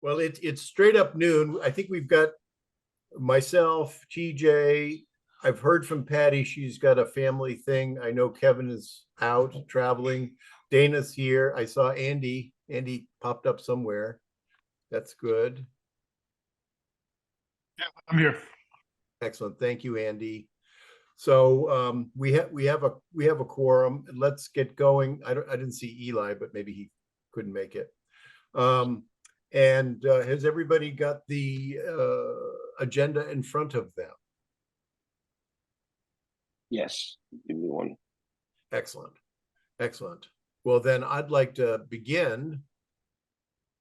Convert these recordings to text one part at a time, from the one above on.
Well, it's straight up noon. I think we've got myself, TJ. I've heard from Patty. She's got a family thing. I know Kevin is out traveling. Dana's here. I saw Andy. Andy popped up somewhere. That's good. Yeah, I'm here. Excellent. Thank you, Andy. So we have a quorum. Let's get going. I didn't see Eli, but maybe he couldn't make it. And has everybody got the agenda in front of them? Yes, give me one. Excellent. Excellent. Well, then I'd like to begin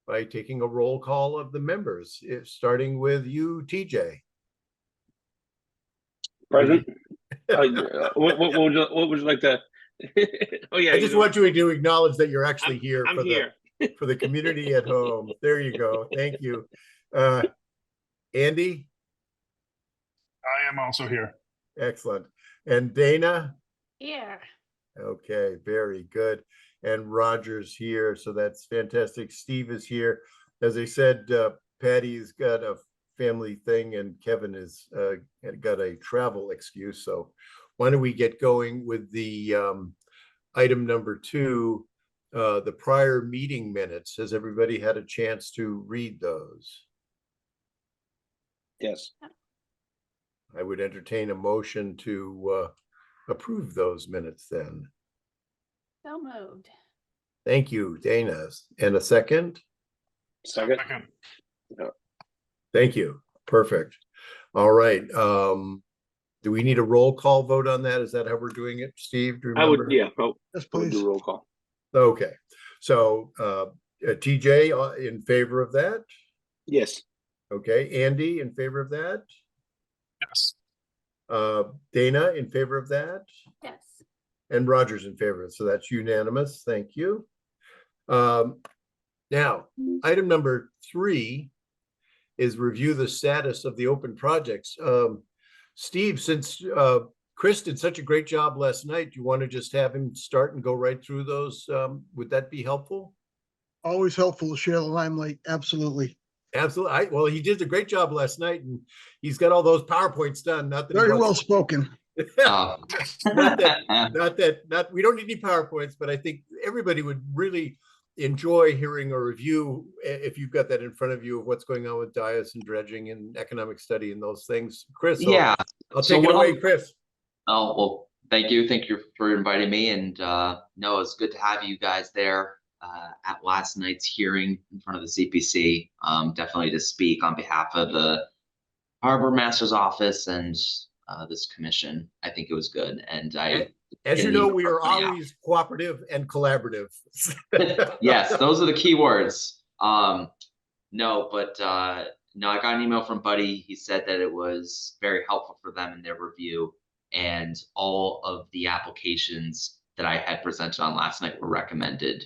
by taking a roll call of the members, starting with you, TJ. Present. What would you like to? Oh yeah, I just want you to acknowledge that you're actually here. I'm here. For the community at home. There you go. Thank you. Andy? I am also here. Excellent. And Dana? Here. Okay, very good. And Roger's here, so that's fantastic. Steve is here. As I said, Patty's got a family thing and Kevin is got a travel excuse. So why don't we get going with the item number 2, the prior meeting minutes. Has everybody had a chance to read those? Yes. I would entertain a motion to approve those minutes then. So moved. Thank you, Dana. And a second? Second. Thank you. Perfect. All right. Do we need a roll call vote on that? Is that how we're doing it, Steve? Do you remember? I would, yeah. Yes, I would please. do roll call. Okay. So TJ in favor of that? Yes. Okay. Andy in favor of that? Yes. Dana in favor of that? Yes. And Roger's in favor. So that's unanimous. Thank you. Now, item number 3 is review the status of the open projects. Steve, since Chris did such a great job last night, do you want to just have him start and go right through those? Would that be helpful? Always helpful to share the limelight. Absolutely. Absolutely. Well, he did a great job last night, and he's got all those PowerPoints done. Not that Very well spoken. not that we don't need any PowerPoints, but I think everybody would really enjoy hearing a review, if you've got that in front of you, of what's going on with DIAS and dredging and economic study and those things. Chris, yeah, I'll take it away, Chris. Oh, well, thank you for inviting me, and no, it's good to have you guys there at last night's hearing in front of the CPC. Definitely to speak on behalf of the Harbor Master's Office and this commission. I think it was good, and as you know, we are always cooperative and collaborative. Yes, those are the key words. No, I got an email from Buddy. He said that it was very helpful for them in their review, and all of the applications that I had presented on last night were recommended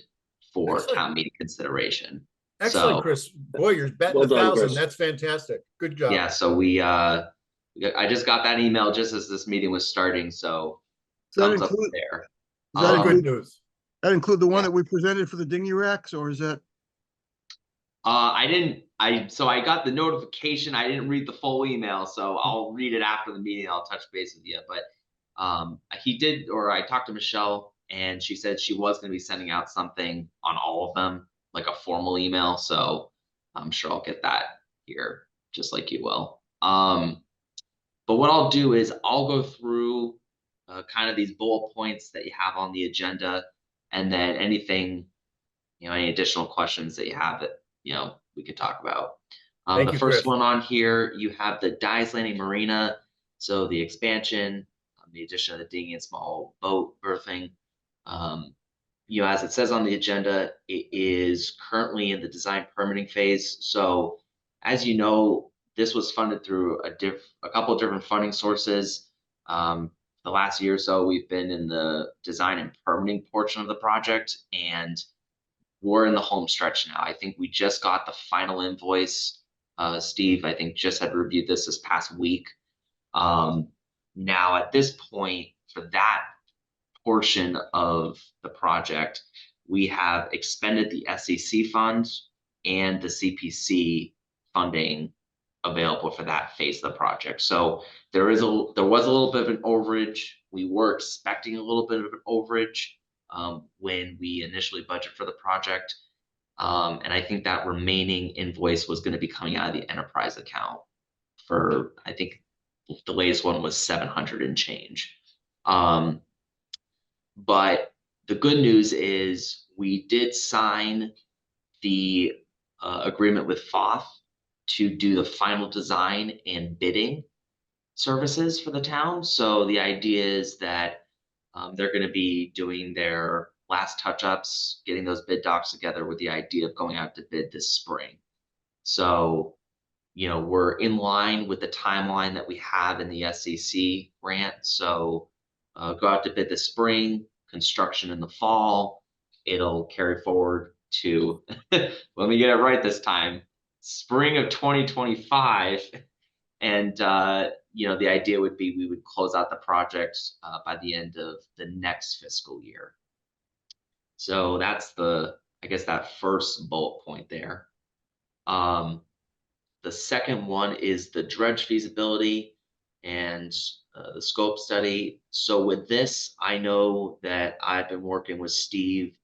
for Excellent. town meeting consideration. Excellent, so, Chris. Boy, you're batting Well done, 1,000. Chris. That's fantastic. Good job. yeah, so I just got that email just as this meeting was starting, so thumbs up there. Does that Good news. that include the one that we presented for the dinghy racks, or is that? So I got the notification. I didn't read the full email, so I'll read it after the meeting. I'll touch base with you. But he did, or I talked to Michelle, and she said she was going to be sending out something on all of them, like a formal email. So I'm sure I'll get that here, just like you will. But what I'll do is I'll go through kind of these bullet points that you have on the agenda, and then anything, any additional questions that you have that, we could talk about. The first one on here, you have the Dyes Landing Marina. So the expansion, the addition of the dinghy and small boat berthing. As it says on the agenda, it is currently in the design permitting phase. So as you know, this was funded through a couple of different funding sources. The last year or so, we've been in the design and permitting portion of the project, and we're in the home stretch now. I think we just got the final invoice. Steve, I think, just had reviewed this past week. Now, at this point, for that portion of the project, we have expended the SEC funds and the CPC funding available for that phase of the project. So there was a little bit of an overage. We were expecting a little bit of an overage when we initially budgeted for the project. And I think that remaining invoice was going to be coming out of the enterprise account for, I think the latest one was 700 and change. But the good news is we did sign the agreement with FOF to do the final design and bidding services for the town. So the idea is that they're going to be doing their last touch-ups, getting those bid docs together with the idea of going out to bid this spring. So, we're in line with the timeline that we have in the SEC grant. So go out to bid this spring, construction in the fall. It'll carry forward to, let me get it right this time, spring of 2025. And, the idea would be we would close out the project by the end of the next fiscal year. So that's I guess that first bullet point there. The second one is the dredge feasibility and the scope study. So with this, I know that I've been working with Steve,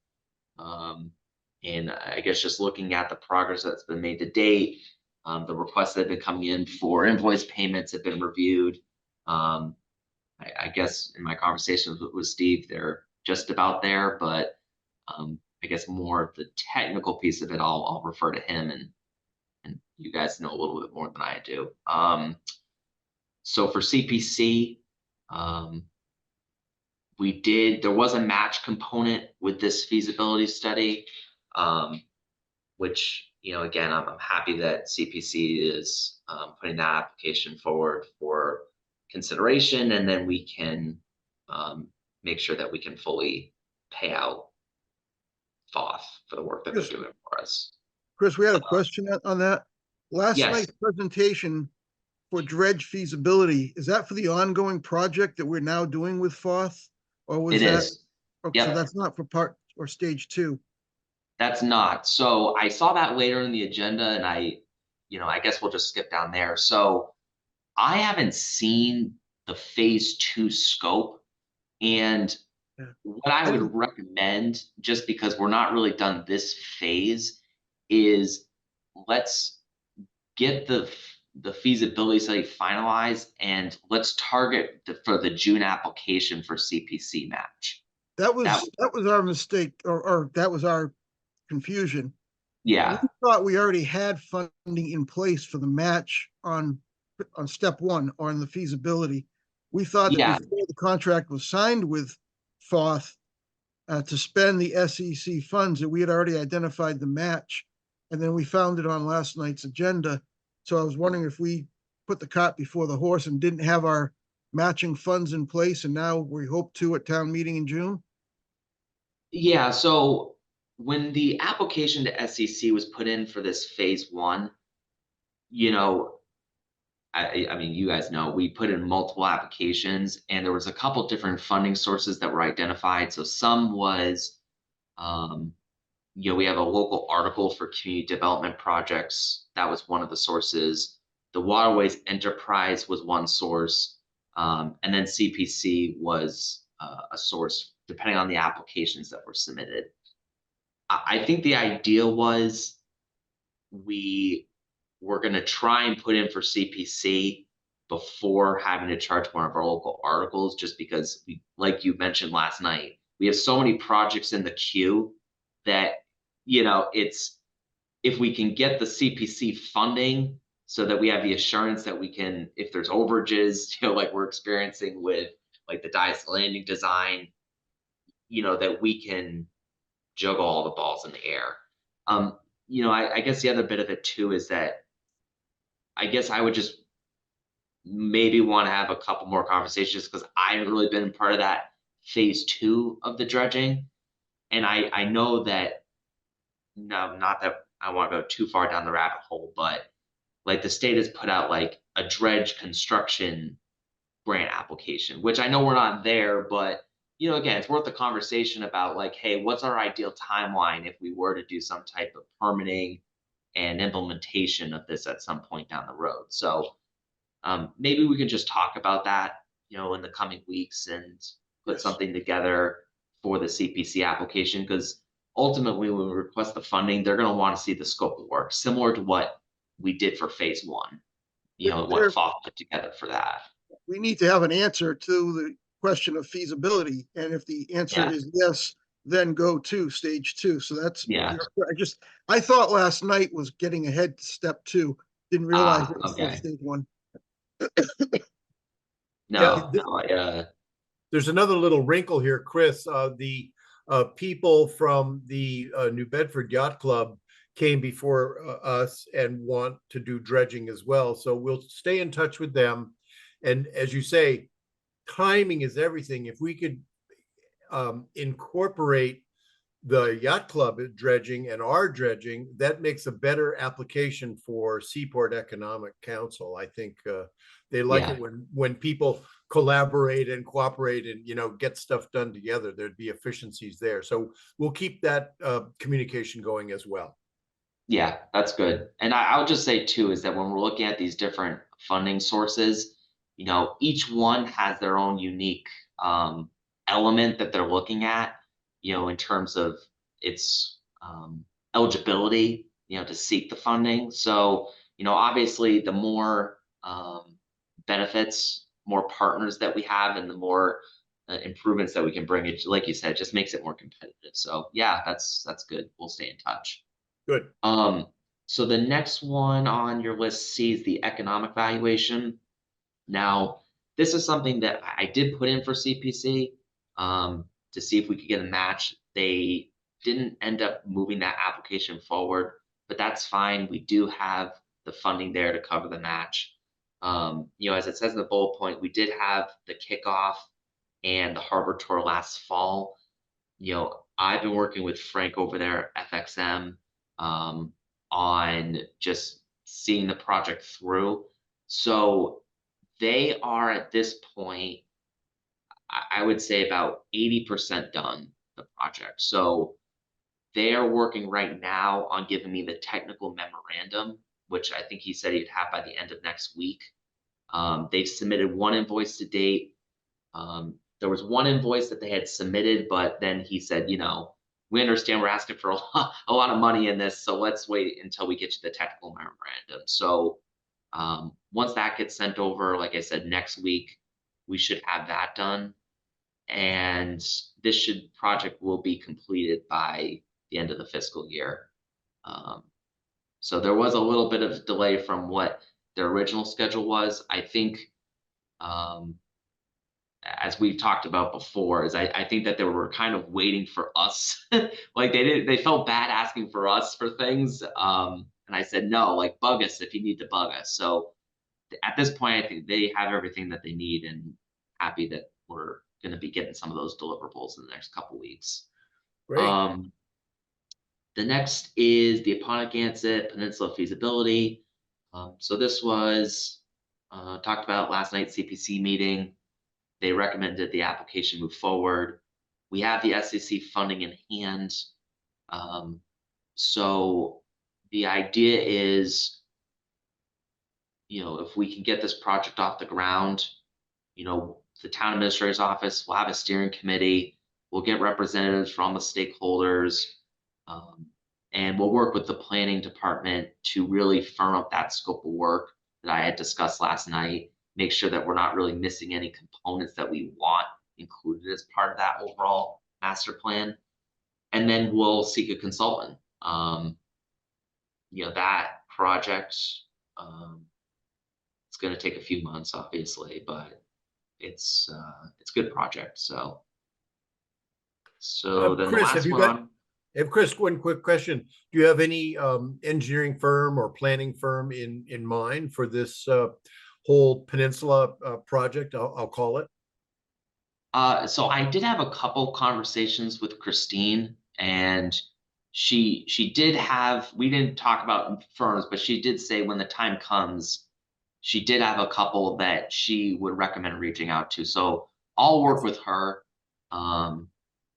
and I guess just looking at the progress that's been made to date, the requests that have been coming in for invoice payments have been reviewed. I guess in my conversations with Steve, they're just about there, but I guess more of the technical piece of it, I'll refer to him, and you guys know a little bit more than I do. So for CPC, there was a match component with this feasibility study, which, again, I'm happy that CPC is putting that application forward for consideration, and then we can make sure that we can fully pay out FOF for the work that they're doing for us. Chris, we had a question on that. Last Yes. night's presentation for dredge feasibility, is that for the ongoing project that we're now doing with FOF? Or was It that? is. Okay, so Yep. that's not for part or stage 2. That's not. So I saw that later in the agenda, and I guess we'll just skip down there. So I haven't seen the phase 2 scope, and Yeah. what I would recommend, just because we're not really done this phase, is let's get the feasibility study finalized, and let's target for the June application for CPC match. That was our mistake, or that was our confusion. Yeah. We thought we already had funding in place for the match on step 1 or on the feasibility. We thought that Yeah. before the contract was signed with FOF to spend the SEC funds, that we had already identified the match, and then we found it on last night's agenda. So I was wondering if we put the cart before the horse and didn't have our matching funds in place, and now we hope to at town meeting in June. Yeah, so when the application to SEC was put in for this phase 1, I mean, you guys know, we put in multiple applications, and there was a couple different funding sources that were identified. So some was, we have a local article for community development projects. That was one of the sources. The Waterways Enterprise was one source. And then CPC was a source, depending on the applications that were submitted. I think the idea was we were going to try and put in for CPC before having to charge one of our local articles, just because like you mentioned last night, we have so many projects in the queue that, it's, if we can get the CPC funding so that we have the assurance that we can, if there's overages, like we're experiencing with like the Dice Landing design, that we can juggle all the balls in the air. I guess the other bit of it too is that I guess I would just maybe want to have a couple more conversations, because I haven't really been part of that phase 2 of the dredging. And I know that, no, not that I want to go too far down the rabbit hole, but like the state has put out like a dredge construction grant application, which I know we're not there, but again, it's worth a conversation about like, hey, what's our ideal timeline if we were to do some type of permitting and implementation of this at some point down the road. So maybe we can just talk about that, in the coming weeks and put Yes. something together for the CPC application, because ultimately when we request the funding, they're going to want to see the scope of work, similar to what we did for phase one, what There- FOF put together for that. We need to have an answer to the question of feasibility. And if the answer Yeah. is yes, then go to stage 2. So that's, Yeah. I thought last night was getting ahead to step 2. Didn't realize it was still Okay. stage 1. No, Yeah, no, There's another little wrinkle here, Chris. The people from the New Bedford Yacht Club came before us and want to do dredging as well. So we'll stay in touch with them. And as you say, timing is everything. If we could incorporate the yacht club dredging and our dredging, that makes a better application for Seaport Economic Council. I think they like Yeah. it when people collaborate and cooperate and get stuff done together. There'd be efficiencies there. So we'll keep that communication going as well. Yeah, that's good. And I would just say too, is that when we're looking at these different funding sources, each one has their own unique element that they're looking at, in terms of its eligibility, to seek the funding. So, obviously the more benefits, more partners that we have, and the more improvements that we can bring, it, like you said, just makes it more competitive. So yeah, that's good. We'll stay in touch. Good. So the next one on your list, C, is the economic valuation. Now, this is something that I did put in for CPC to see if we could get a match. They didn't end up moving that application forward, but that's fine. We do have the funding there to cover the match. As it says in the bullet point, we did have the kickoff and the harbor tour last fall. I've been working with Frank over there at FXM on just seeing the project through. So they are at this point, I would say about 80% done the project. So they are working right now on giving me the technical memorandum, which I think he said he'd have by the end of next week. They've submitted one invoice to date. There was one invoice that they had submitted, but then he said, we understand we're asking for a lot of money in this, so let's wait until we get you the technical memorandum. So once that gets sent over, like I said, next week, we should have that done. And this project will be completed by the end of the fiscal year. So there was a little bit of delay from what their original schedule was. I think, as we've talked about before, is I think that they were kind of waiting for us. Like they felt bad asking for us for things. And I said, no, like bug us if you need to bug us. So at this point, I think they have everything that they need, and happy that we're going to be getting some of those deliverables in the next couple weeks. Great. The next is the Apponequet Peninsula feasibility. So this was talked about last night's CPC meeting. They recommended the application move forward. We have the SEC funding in hand. So the idea is, if we can get this project off the ground, the town administrator's office will have a steering committee. We'll get representatives from the stakeholders, and we'll work with the planning department to really firm up that scope of work that I had discussed last night. Make sure that we're not really missing any components that we want included as part of that overall master plan. And then we'll seek a consultant. That project, it's going to take a few months, obviously, but it's a good project. So then Chris, the last one. Chris, one quick question. Do you have any engineering firm or planning firm in mind for this whole peninsula project? I'll call it. So I did have a couple conversations with Christine, and she did have, we didn't talk about firms, but she did say when the time comes, she did have a couple that she would recommend reaching out to. So I'll work with her.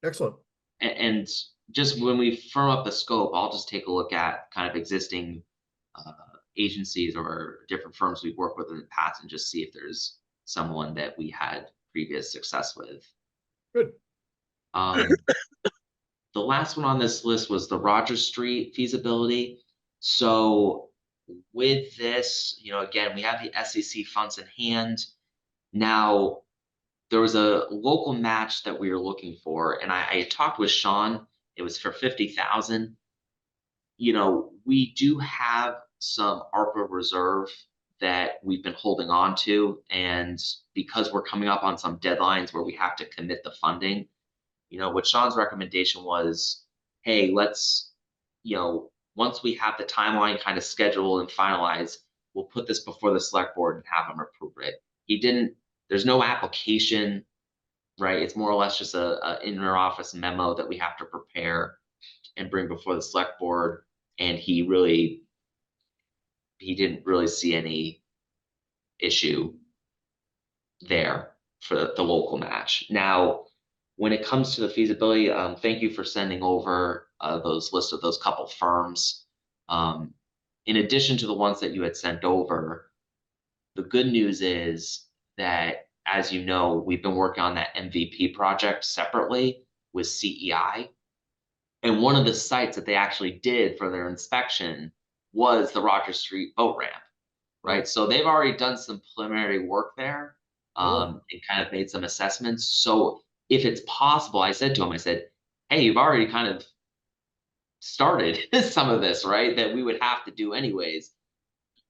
Excellent. And just when we firm up the scope, I'll just take a look at kind of existing agencies or different firms we've worked with in the past and just see if there's someone that we had previous success with. Good. The last one on this list was the Rogers Street feasibility. So with this, again, we have the SEC funds in hand. Now, there was a local match that we were looking for, and I talked with Sean. It was for 50,000. We do have some ARPA reserve that we've been holding on to, and because we're coming up on some deadlines where we have to commit the funding, what Sean's recommendation was, hey, let's, once we have the timeline kind of scheduled and finalized, we'll put this before the select board and have them approve it. There's no application, right? It's more or less just a inner office memo that we have to prepare and bring before the select board. And he didn't really see any issue there for the local match. Now, when it comes to the feasibility, thank you for sending over those lists of those couple firms. In addition to the ones that you had sent over, the good news is that, as you know, we've been working on that MVP project separately with CEI. And one of the sites that they actually did for their inspection was the Rogers Street boat ramp, right? So they've already done some preliminary work there and kind of made some assessments. So if it's possible, I said to him, hey, you've already kind of started some of this, right? That we would have to do anyways.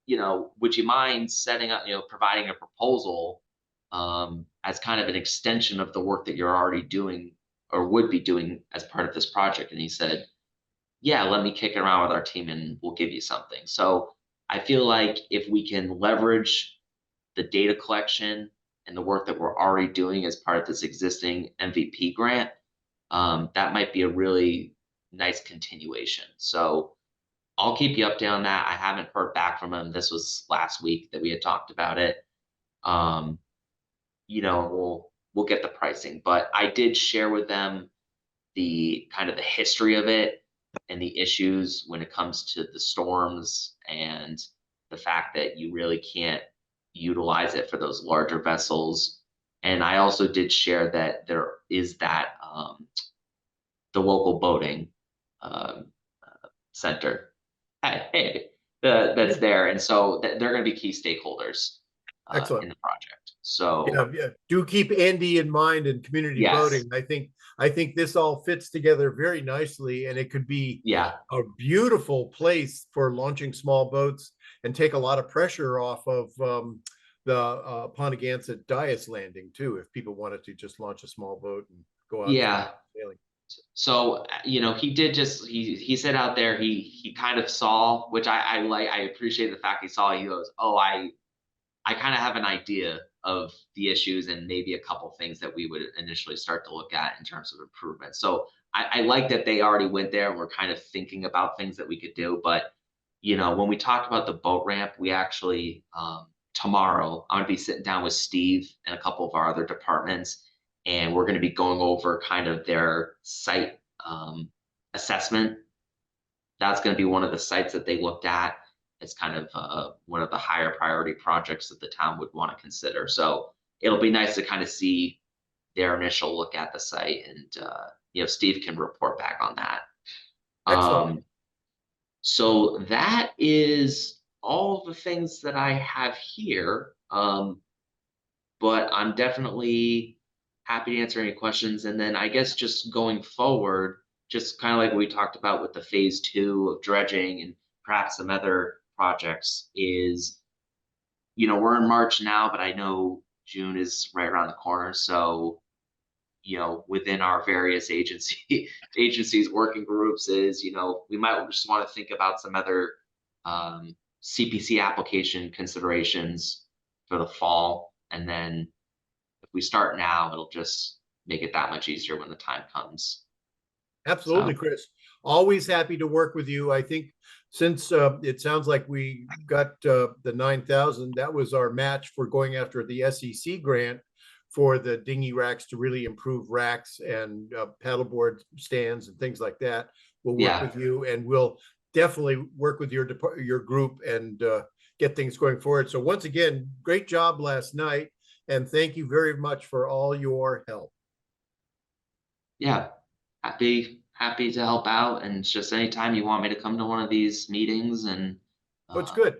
Would you mind setting up, providing a proposal as kind of an extension of the work that you're already doing or would be doing as part of this project? And he said, yeah, let me kick it around with our team and we'll give you something. So I feel like if we can leverage the data collection and the work that we're already doing as part of this existing MVP grant, that might be a really nice continuation. So I'll keep you updated on that. I haven't heard back from him. This was last week that we had talked about it. We'll get the pricing, but I did share with them the kind of the history of it and the issues when it comes to the storms and the fact that you really can't utilize it for those larger vessels. And I also did share that there is that the local boating center that's there, and so they're going to be key stakeholders in the project. So yeah, do keep Andy in mind and community voting. I think this all fits together very nicely, and it could be a beautiful place for launching small boats and take a lot of pressure off of the Pontigansett Dias landing too, if people wanted to just launch a small boat and go out sailing. So he did he said out there he kind of saw, which I like. I appreciate the fact he saw. He goes, oh, I kind of have an idea of the issues and maybe a couple things that we would initially start to look at in terms of improvement. So I like that they already went there and we're kind of thinking about things that we could do. But when we talked about the boat ramp, we actually tomorrow I'm going to be sitting down with Steve and a couple of our other departments, and we're going to be going over kind of their site assessment. That's going to be one of the sites that they looked at. It's kind of one of the higher priority projects that the town would want to consider. So it'll be nice to kind of see their initial look at the site, and Steve can report back on that. Excellent. So that is all the things that I have here. But I'm definitely happy to answer any questions. And then I guess just going forward, just kind of like we talked about with the phase 2 of dredging and perhaps some other projects is, we're in March now, but I know June is right around the corner. So, within our various agencies working groups is, we might just want to think about some other CPC application considerations for the fall. And then if we start now, it'll just make it that much easier when the time comes. Absolutely, Chris. Always happy to work with you. I think since it sounds like we got the 9,000, that was our match for going after the SEC grant for the dinghy racks to really improve racks and paddleboard stands and things like that. We'll work with you, and we'll definitely work with your group and get things going forward. So once again, great job last night, and thank you very much for all your help. Yeah, happy to help out, and it's just anytime you want me to come to one of these meetings, and Oh, it's good.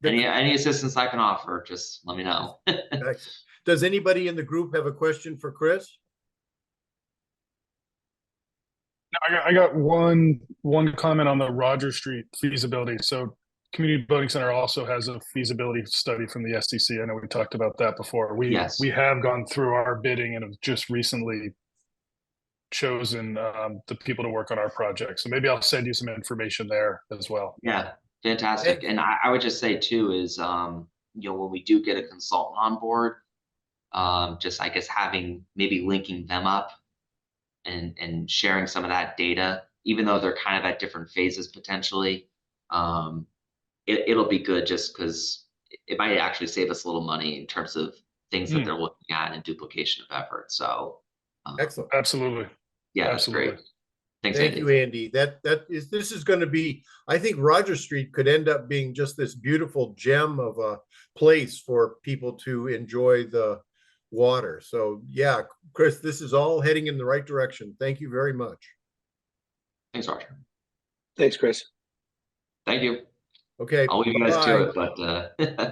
any assistance I can offer, just let me know. Excellent. Does anybody in the group have a question for Chris? I got one comment on the Roger Street feasibility. So Community Voting Center also has a feasibility study from the SDC. I know we talked about that before. Yes. We have gone through our bidding and have just recently chosen the people to work on our project. So maybe I'll send you some information there as well. Yeah, fantastic. And I would just say too is when we do get a consultant on board, just I guess having maybe linking them up and sharing some of that data, even though they're kind of at different phases potentially. It'll be good just because it might actually save us a little money in terms of things that they're looking at and duplication of effort. So Excellent. Absolutely. yeah, that's Absolutely. great. Thanks, Thank Andy. you, Andy. This is going to be, I think Roger Street could end up being just this beautiful gem of a place for people to enjoy the water. So yeah, Chris, this is all heading in the right direction. Thank you very much. Thanks, Roger. Thanks, Chris. Thank you. Okay. I'll leave you guys to it, but Yeah.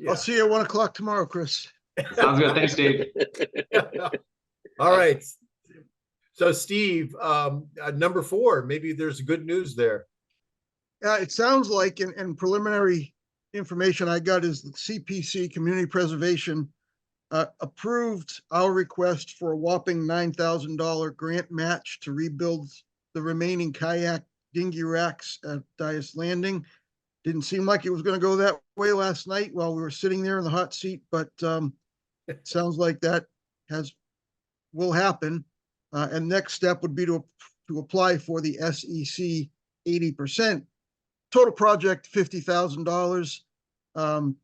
I'll see you at 1 o'clock tomorrow, Chris. sounds good. Thanks, Dave. All right. So Steve, number 4, maybe there's good news there. It sounds like, and preliminary information I got is the CPC, Community Preservation, approved our request for a whopping $9,000 grant match to rebuild the remaining kayak dinghy racks at Dias Landing. Didn't seem like it was going to go that way last night while we were sitting there in the hot seat, but it sounds like that will happen. And next step would be to apply for the SEC 80%. Total project $50,000.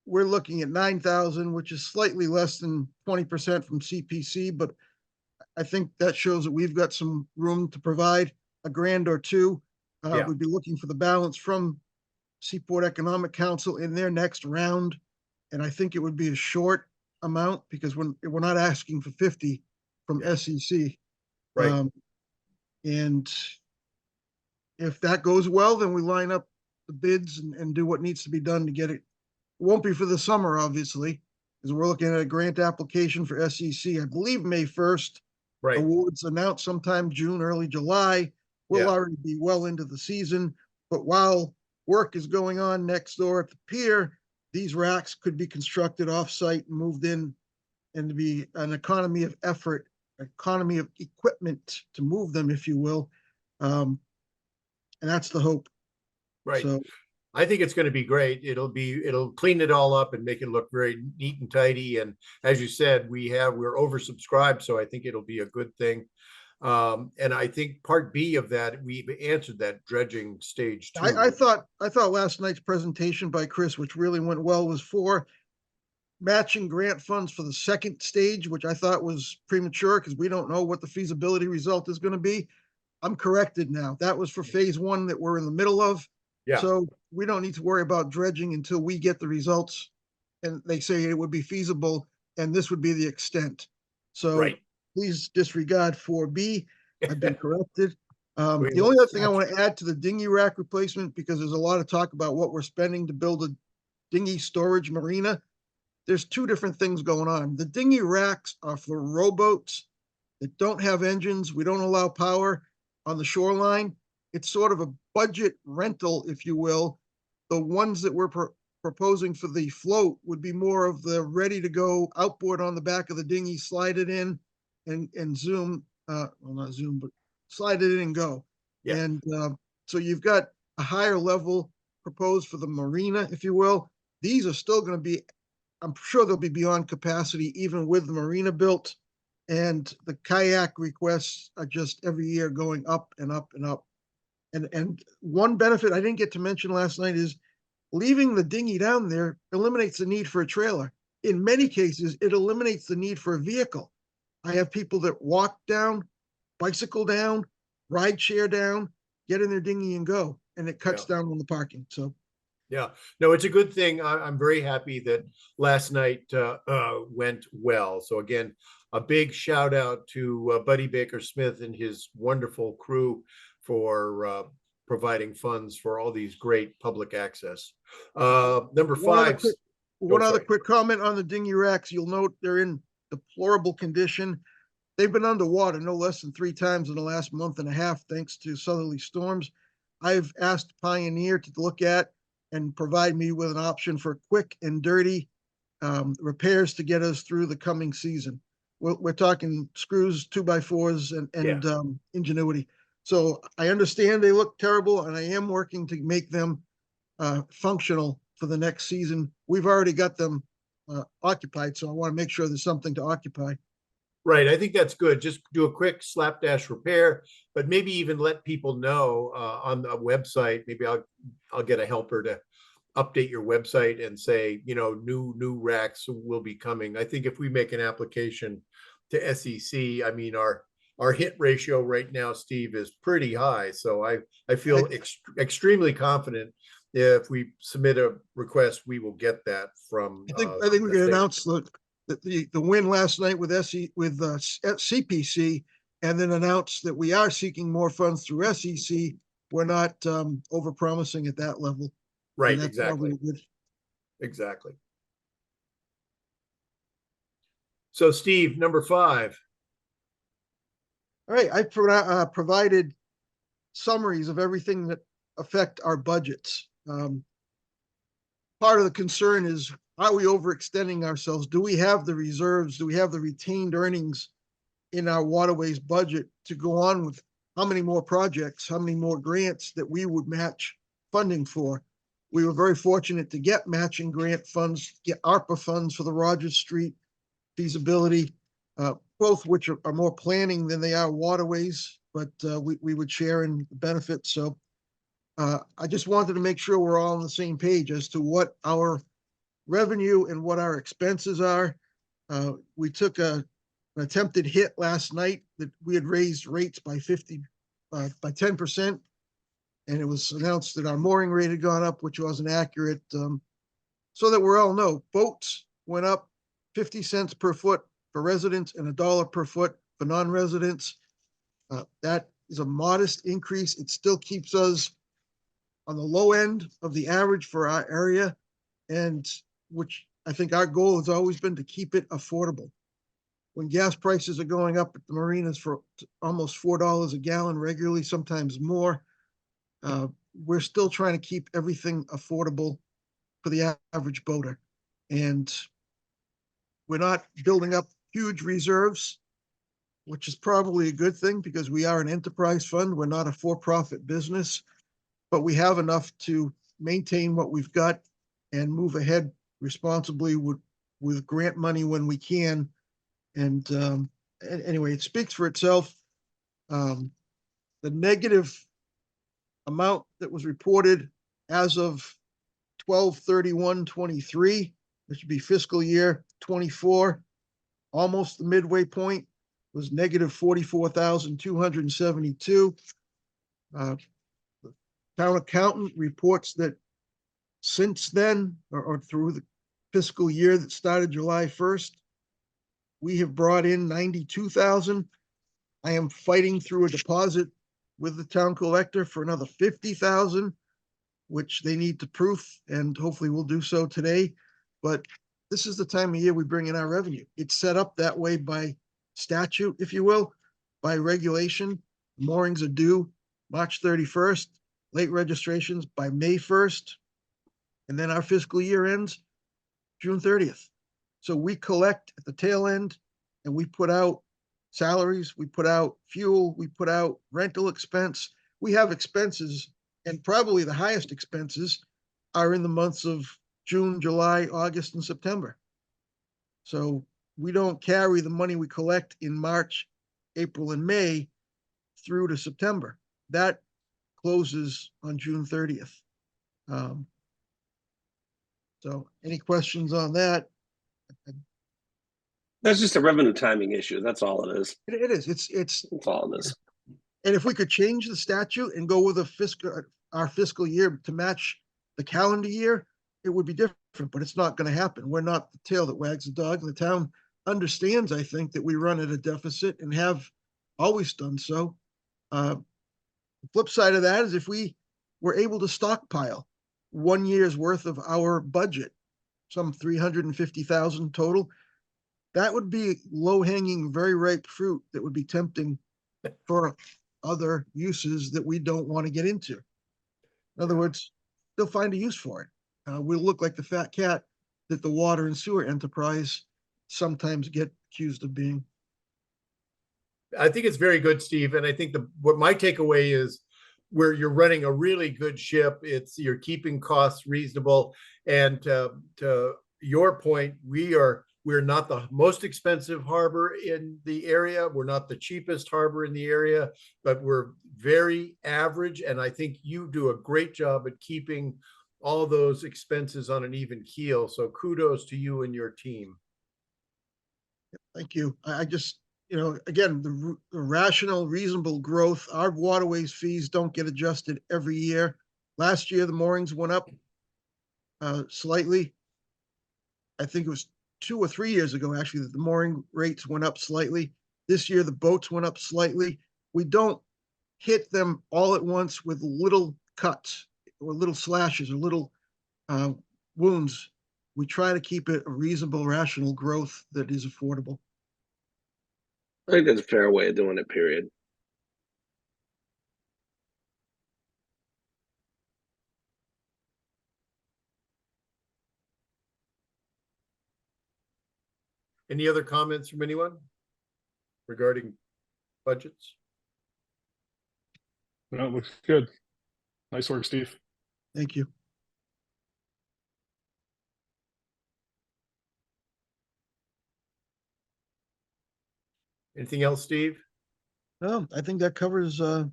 We're looking at $9,000, which is slightly less than 20% from CPC, but I think that shows that we've got some room to provide a grand or two. Yeah. We'd be looking for the balance from Seaport Economic Council in their next round. And I think it would be a short amount because we're not asking for 50 from SEC. Right. And if that goes well, then we line up the bids and do what needs to be done to get it. It won't be for the summer, obviously, because we're looking at a grant application for SEC, I believe May 1st. Right. Awards announced sometime June, early July. We'll already be well into the season. But while work is going on next door at the pier, these racks could be constructed off-site and moved in, and to be an economy of effort, economy of equipment to move them, if you will. And that's the hope. Right. So I think it's going to be great. It'll clean it all up and make it look very neat and tidy. And as you said, we're oversubscribed, so I think it'll be a good thing. And I think part B of that, we've answered that dredging stage 2. I thought last night's presentation by Chris, which really went well, was for matching grant funds for the second stage, which I thought was premature because we don't know what the feasibility result is going to be. I'm corrected now. That was for phase 1 that we're in the middle of. Yeah. So we don't need to worry about dredging until we get the results and they say it would be feasible and this would be the extent. So Right. please disregard 4B. I've been corrected. We The only other thing I gotcha. want to add to the dinghy rack replacement, because there's a lot of talk about what we're spending to build a dinghy storage marina. There's 2 different things going on. The dinghy racks are for rowboats that don't have engines. We don't allow power on the shoreline. It's sort of a budget rental, if you will. The ones that we're proposing for the float would be more of the ready to go outboard on the back of the dinghy, slide it in and zoom, well, not zoom, but slide it in and go. Yeah. And so you've got a higher level proposed for the marina, if you will. These are still going to be, I'm sure they'll be beyond capacity even with the marina built. And the kayak requests are just every year going up and up and up. And one benefit I didn't get to mention last night is leaving the dinghy down there eliminates the need for a trailer. In many cases, it eliminates the need for a vehicle. I have people that walk down, bicycle down, ride share down, get in their dinghy and go. and it cuts down on the parking. So Yeah, no, it's a good thing. I'm very happy that last night went well. So again, a big shout out to Buddy Baker Smith and his wonderful crew for providing funds for all these great public access. Number five. one other sorry. quick comment on the dinghy racks. You'll note they're in deplorable condition. They've been underwater no less than 3 times in the last month and a half, thanks to southerly storms. I've asked Pioneer to look at and provide me with an option for quick and dirty repairs to get us through the coming season. We're talking screws, 2x4s, and ingenuity. So I understand they look terrible, and I am working to make them functional for the next season. We've already got them occupied, so I want to make sure there's something to occupy. Right, I think that's good. Just do a quick slapdash repair, but maybe even let people know on the website. Maybe I'll get a helper to update your website and say, new racks will be coming. I think if we make an application to SEC, I mean, our hit ratio right now, Steve, is pretty high. So I feel extremely confident if we submit a request, we will get that from. I think we can announce the win last night with CPC, and then announce that we are seeking more funds through SEC. We're not overpromising at that level. Right, exactly. Exactly. So Steve, number 5. All right, I provided summaries of everything that affect our budgets. Part of the concern is, are we overextending ourselves? Do we have the reserves? Do we have the retained earnings in our waterways budget to go on with how many more projects, how many more grants that we would match funding for? We were very fortunate to get matching grant funds, get ARPA funds for the Rogers Street feasibility, both which are more planning than they are waterways, but we would share in the benefits. So I just wanted to make sure we're all on the same page as to what our revenue and what our expenses are. We took an attempted hit last night that we had raised rates by 10%. And it was announced that our mooring rate had gone up, which wasn't accurate. So that we all know, boats went up 50 cents per foot for residents and $1 per foot for non-residents. That is a modest increase. It still keeps us on the low end of the average for our area, and which I think our goal has always been to keep it affordable. When gas prices are going up at the marinas for almost $4 a gallon regularly, sometimes more, we're still trying to keep everything affordable for the average boater. And we're not building up huge reserves, which is probably a good thing because we are an enterprise fund. We're not a for-profit business, but we have enough to maintain what we've got and move ahead responsibly with grant money when we can. And anyway, it speaks for itself. The negative amount that was reported as of 12/31/23, which would be fiscal year 24, almost the midway point, was negative 44,272. The town accountant reports that since then, or through the fiscal year that started July 1st, we have brought in 92,000. I am fighting through a deposit with the town collector for another 50,000, which they need to proof, and hopefully we'll do so today. But this is the time of year we bring in our revenue. It's set up that way by statute, if you will, by regulation. Moorings are due March 31st, late registrations by May 1st, and then our fiscal year ends June 30th. So we collect at the tail end, and we put out salaries, we put out fuel, we put out rental expense. We have expenses, and probably the highest expenses are in the months of June, July, August, and September. So we don't carry the money we collect in March, April, and May through to September. That closes on June 30th. So any questions on that? That's just a revenue timing issue. That's all it is. It is. That's all it is. And if we could change the statute and go with a our fiscal year to match the calendar year, it would be different, but it's not going to happen. We're not the tail that wags the dog. And the town understands, I think, that we run at a deficit and have always done so. The flip side of that is if we were able to stockpile 1 year's worth of our budget, some 350,000 total, that would be low-hanging, very ripe fruit that would be tempting for other uses that we don't want to get into. In other words, they'll find a use for it. We'll look like the fat cat that the water and sewer enterprise sometimes get accused of being. I think it's very good, Steve. And I think what my takeaway is where you're running a really good ship, you're keeping costs reasonable. And to your point, we're not the most expensive harbor in the area. We're not the cheapest harbor in the area, but we're very average. And I think you do a great job at keeping all those expenses on an even keel. So kudos to you and your team. Thank you. I just, again, the rational, reasonable growth. Our waterways fees don't get adjusted every year. Last year, the moorings went up slightly. I think it was 2 or 3 years ago, actually, that the mooring rates went up slightly. This year, the boats went up slightly. We don't hit them all at once with little cuts or little slashes or little wounds. We try to keep it a reasonable, rational growth that is affordable. I think that's a fair way of doing it, period. Any other comments from anyone regarding budgets? No, it looks good. Nice work, Steve. Thank you. Anything else, Steve? No, I think that covers, I've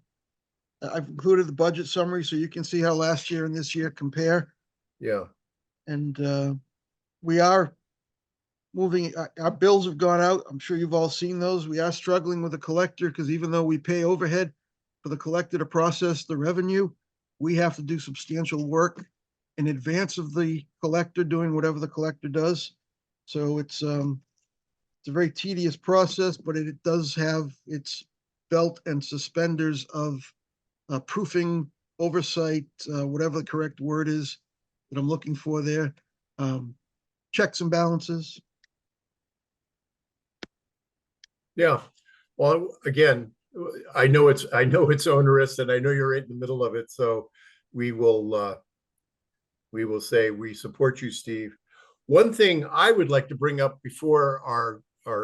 included the budget summary so you can see how last year and this year compare. Yeah. And we are moving, our bills have gone out. I'm sure you've all seen those. We are struggling with the collector because even though we pay overhead for the collector to process the revenue, we have to do substantial work in advance of the collector doing whatever the collector does. So it's a very tedious process, but it does have its belt and suspenders of proofing, oversight, whatever the correct word is that I'm looking for there. Checks and balances. Yeah. Well, again, I know it's onerous and I know you're right in the middle of it. So we will say we support you, Steve. One thing I would like to bring up before our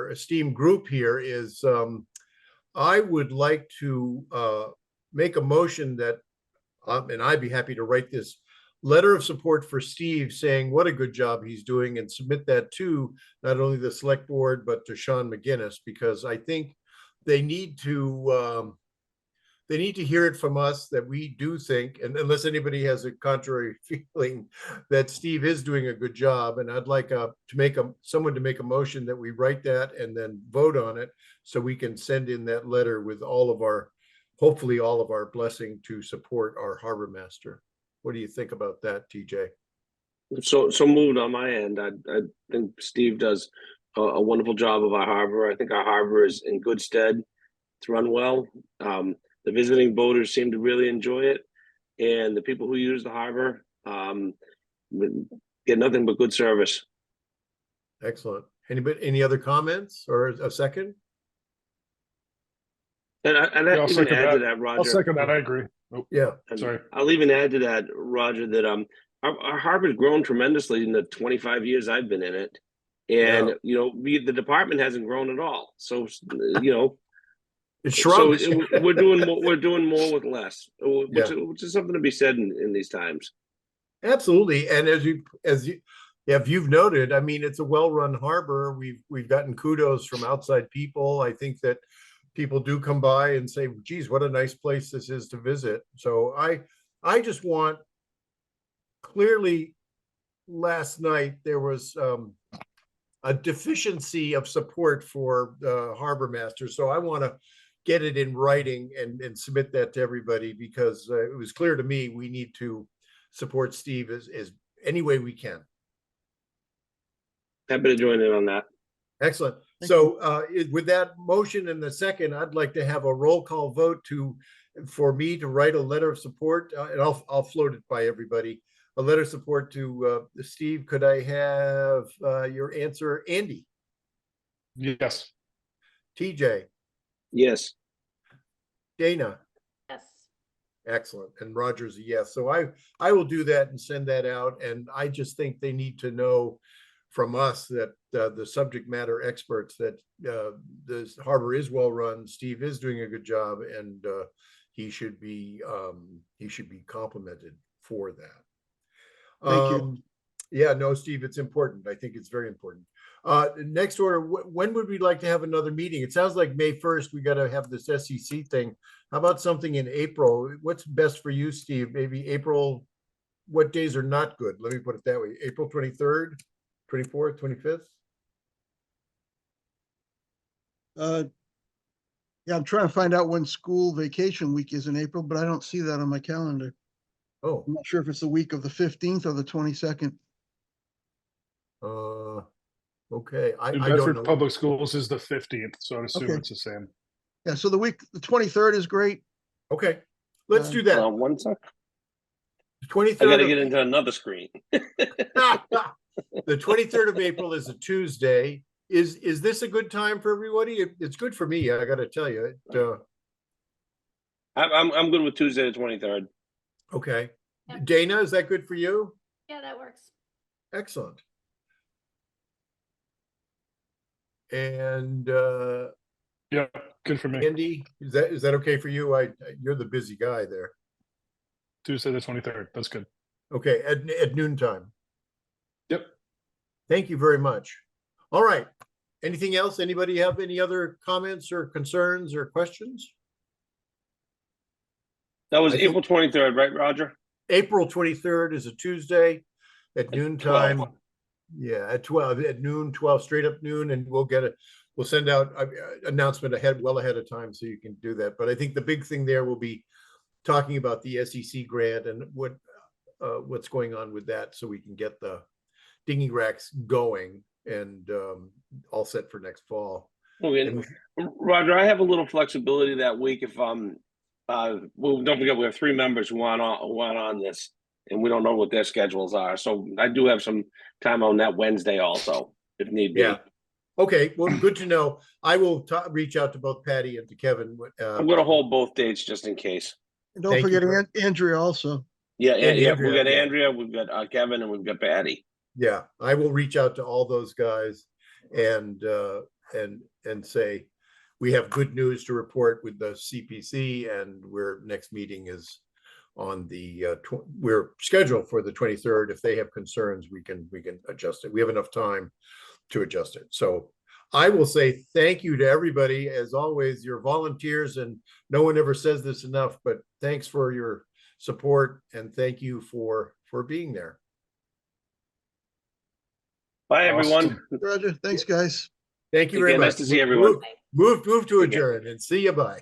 esteemed group here is I would like to make a motion that, and I'd be happy to write this letter of support for Steve saying what a good job he's doing and submit that to not only the select board, but to Sean McGinnis, because I think they need to hear it from us that we do think, and unless anybody has a contrary feeling, that Steve is doing a good job. And I'd like someone to make a motion that we write that and then vote on it so we can send in that letter with hopefully all of our blessing to support our harbor master. What do you think about that, TJ? So moved on my end. I think Steve does a wonderful job of our harbor. I think our harbor is in good stead. It's run well. The visiting boaters seem to really enjoy it, and the people who use the harbor get nothing but good service. Excellent. Any other comments or a second? And I'll even add to that, Roger. I'll second that. I agree. Oh, Yeah. sorry. I'll even add to that, Roger, that our harbor's grown tremendously in the 25 years I've been in it, and the department hasn't grown at all. So it shrunk. So we're doing more with less, which is something to be said in these times. Absolutely, and as you've noted, I mean, it's a well-run harbor. We've gotten kudos from outside people. I think that people do come by and say, geez, what a nice place this is to visit. So I just want, clearly last night there was a deficiency of support for the harbor master. So I want to get it in writing and submit that to everybody, because it was clear to me we need to support Steve as any way we can. Happy to join in on that. Excellent. Thank So with that motion in the second, I'd like to have a roll call vote for me to write a letter of support, and I'll float it by everybody. A letter of support to Steve. Could I have your answer, Andy, Yes. TJ, Yes. Dana? Yes. Excellent. And Roger's a yes. So I will do that and send that out. And I just think they need to know from us that the subject matter experts that this harbor is well run. Steve is doing a good job, and he should be complimented for that. Thank you. Yeah, no, Steve, it's important. I think it's very important. Next order, when would we like to have another meeting? It sounds like May 1st, we got to have this SEC thing. How about something in April? What's best for you, Steve? Maybe April, what days are not good? Let me put it that way. April 23rd, 24th, 25th? Yeah, I'm trying to find out when school vacation week is in April, but I don't see that on my calendar. Oh, I'm not sure if it's the week of the 15th or the 22nd. okay. New I don't Bedford know. Public Schools is the 15th, so I'd assume Okay. it's the same. Yeah, so the 23rd is great. Okay, let's do that. One sec. The I 23rd gotta of- get into another screen. The 23rd of April is a Tuesday. Is this a good time for everybody? It's good for me, I gotta tell you. I'm good with Tuesday the 23rd. Okay. Yep. Dana, is that good for you? Yeah, that works. Excellent. And Yeah, good for me. Andy, is that okay for you? You're the busy guy there. Tuesday the 23rd. That's good. Okay, at noontime. Yep. Thank you very much. All right. Anything else? Anybody have any other comments or concerns or questions? That was I think- April 23rd, right, Roger? April 23rd is a Tuesday at noontime. 12. Yeah, at 12, at noon, 12, straight up noon, and we'll send out an announcement well ahead of time so you can do that. But I think the big thing there will be talking about the SEC grant and what's going on with that, so we can get the dinghy racks going and all set for next fall. Okay. And Roger, I have a little flexibility that week if well, don't forget we have 3 members who want on this, and we don't know what their schedules are. So I do have some time on that Wednesday also, if need be. Yeah. Okay, well, good to know. I will reach out to both Patty and to Kevin. I'm gonna hold both dates just in case. And don't Thank you forget Andrea also. Yeah, And yeah. Andrea, We got yeah. Andrea, we've got Kevin, and we've got Patty. Yeah, I will reach out to all those guys and say we have good news to report with the CPC, and next meeting is on the we're scheduled for the 23rd. If they have concerns, we can adjust it. We have enough time to adjust it. So I will say thank you to everybody. As always, your volunteers, and no one ever says this enough, but thanks for your support and thank you for being there. Bye, everyone. Awesome. Roger, thanks, guys. Thank you Take very care. much. Nice to see everyone. Move to Take care. adjourn and see you. Bye.